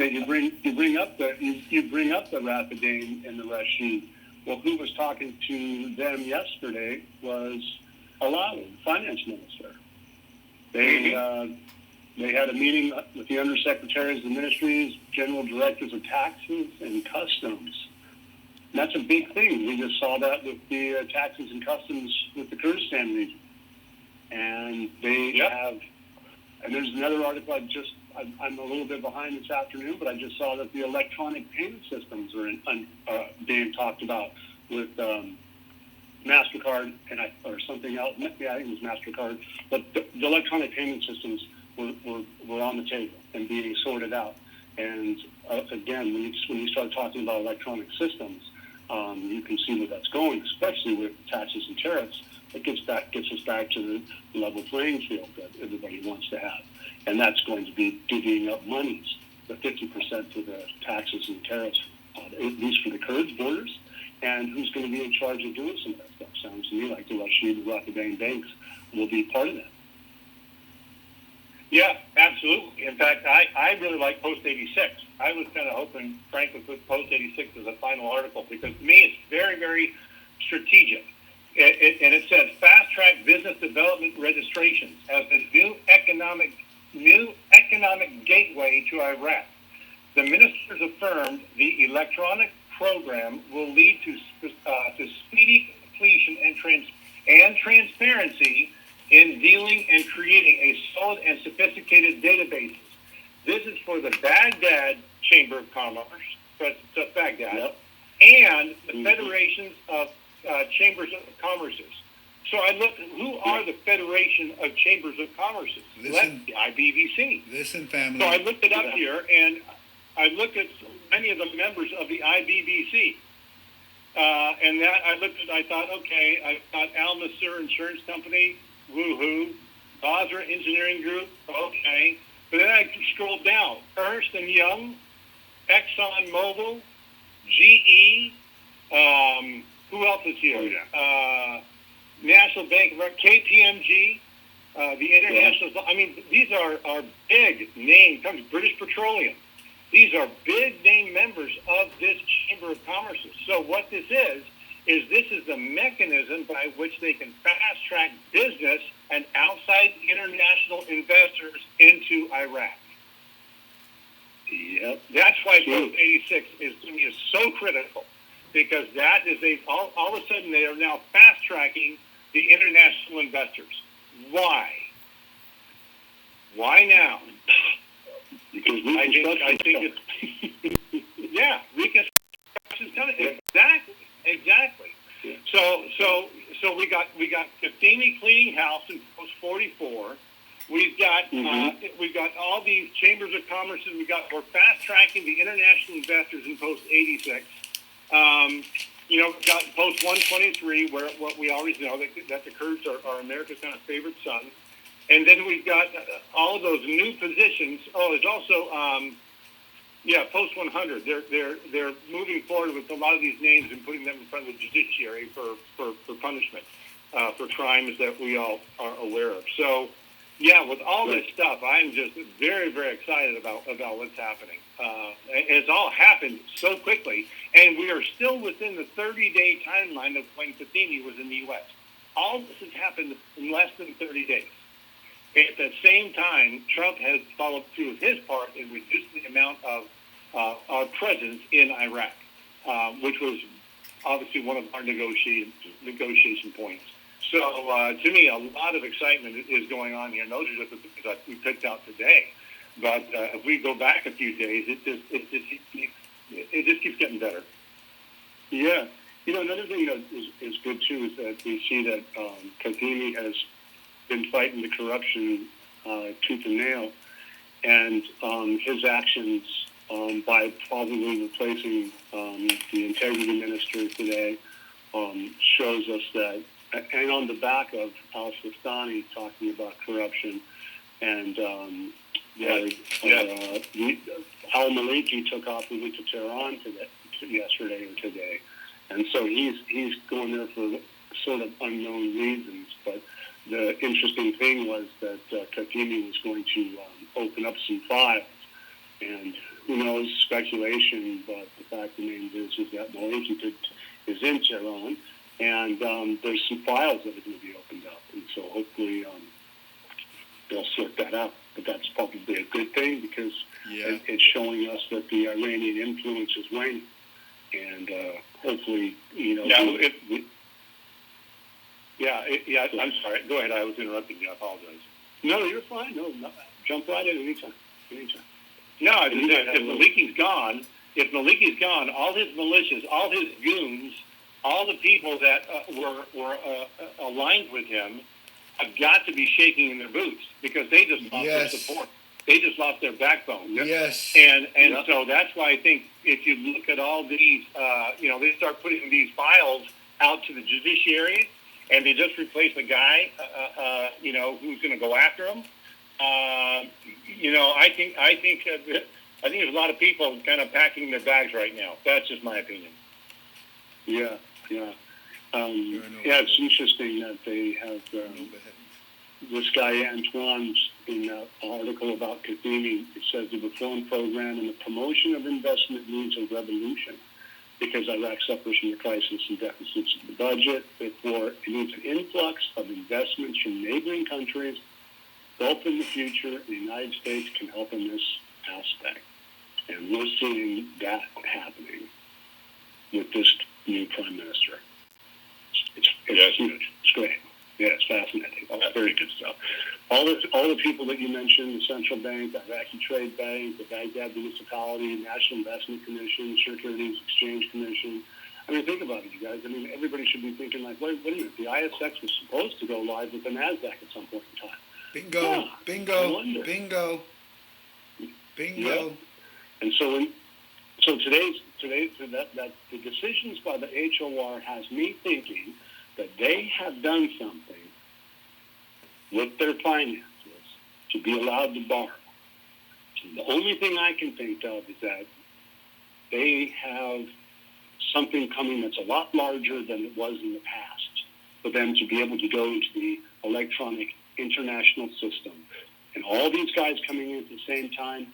that you bring up the Rapidain and the Rashid. Well, who was talking to them yesterday was Alawi, finance minister. They had a meeting with the undersecretaries of the ministries, general directors of taxes and customs. And that's a big thing. We just saw that with the taxes and customs with the Kurdistan region. And they have, and there's another article I'm a little bit behind this afternoon, but I just saw that the electronic payment systems are being talked about with MasterCard or something else. Yeah, I think it was MasterCard. But the electronic payment systems were on the table and being sorted out. And again, when you start talking about electronic systems, you can see where that's going, especially with taxes and tariffs. It gets us back to the level playing field that everybody wants to have. And that's going to be divvying up monies, the 50% for the taxes and tariffs, at least for the Kurds borders. And who's going to be in charge of doing some of that stuff? Sounds to me like the Rashid and Rapidain banks will be part of that. Yeah, absolutely. In fact, I really like Post 86. I was kind of hoping Frank would put Post 86 as a final article because to me it's very, very strategic. And it says fast-track business development registrations as the new economic gateway to Iraq. The ministers affirmed the electronic program will lead to speedy completion and transparency in dealing and creating a solid and sophisticated databases. This is for the Baghdad Chamber of Commerce, that's Baghdad, yep, and the federations of chambers of commerces. So I looked at who are the Federation of Chambers of Commerces. Listen, the IBVC. Listen, family. So I looked it up here, and I looked at many of the members of the IBVC. And that I thought, okay, I thought Al Nasser Insurance Company, woohoo, Basra Engineering Group, okay. But then I scrolled down. Ernst & Young, Exxon Mobil, GE, who else is here? National Bank of KPMG, the International. I mean, these are big name companies. British Petroleum. These are big name members of this Chamber of Commerce. So what this is this is the mechanism by which they can fast track business and outside international investors into Iraq. Yep. That's why Post 86 is so critical. Because that is all of a sudden they are now fast tracking the international investors. Why? Why now? Because I think it's reconstruction is coming. Exactly. Yeah. So we got Kathini Cleaning House in Post 44. We've got all these chambers of commerce, and we're fast tracking the international investors in Post 86. We've got Post 123, where what we always know that the Kurds are America's kind of favorite son. And then we've got all of those new positions. Oh, there's also, Post 100. They're moving forward with a lot of these names and putting them in front of the judiciary for punishment for crimes that we all are aware of. So, yeah, with all this stuff, I'm just very, very excited about what's happening. And it's all happened so quickly, and we are still within the 30-day timeline of when Kathini was in the U.S. All this has happened in less than 30 days. At the same time, Trump has followed through with his part in reducing the amount of our presence in Iraq, which was obviously one of our negotiation points. So, to me, a lot of excitement is going on here. And those are just the things that we picked out today. But if we go back a few days, it just keeps getting better. Yeah. Another thing that is good, too, is that we see that Kadhimi has been fighting the corruption tooth and nail. And his actions by probably replacing the integrity minister today shows us that, and on the back of al-Sistani talking about corruption, and al-Maliki took off and went to Tehran yesterday or today. And so he's going there for sort of unknown reasons. But the interesting thing was that Kadhimi was going to open up some files And who knows, speculation, but the fact remains is that Malaysia is in Tehran, and there's some files that are going to be opened up. And so hopefully they'll sort that out. But that's probably a good thing because it's showing us that the Iranian influence is waning. And hopefully, I'm sorry. Go ahead. I was interrupting you. I apologize. No, you're fine. No, jump right in anytime. No, if Maliki's gone, all his militias, all his goons, all the people that were aligned with him have got to be shaking in their boots because they just lost their support. They just lost their backbone. Yes. And so that's why I think if you look at all these, they start putting these files out to the judiciary, and they just replace a guy, who's going to go after them. I think there's a lot of people kind of packing their bags right now. That's just my opinion. Yeah. It's interesting that they have this guy Antoine's in an article about Kadhimi. It says the reform program and the promotion of investment needs a revolution because Iraq suffers from the crisis and deficits of the budget. Therefore, it needs an influx of investments from neighboring countries. Hope in the future the United States can help in this aspect. And we're seeing that happening with this new prime minister. It's huge. It's great. Yeah, it's fascinating. Very good stuff. All the people that you mentioned, the central bank, the Iraqi Trade Bank, the Baghdad Municipality, National Investment Commission, Securities Exchange Commission. I mean, think about it, you guys. I mean, everybody should be thinking like, wait a minute, the ISX was supposed to go live with the NASDAQ at some point in time. Bingo. Yeah. And so today's that the decisions by the HOR has me thinking that they have done something with their finances to be allowed to borrow. So the only thing I can think of is that they have something coming that's a lot larger than it was in the past for them to be able to go into the electronic international system. And all these guys coming in at the same time,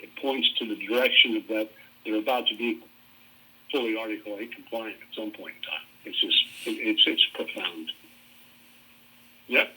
it points to the direction of that they're about to be fully Article 8 compliant at some point in time. It's profound. Yep.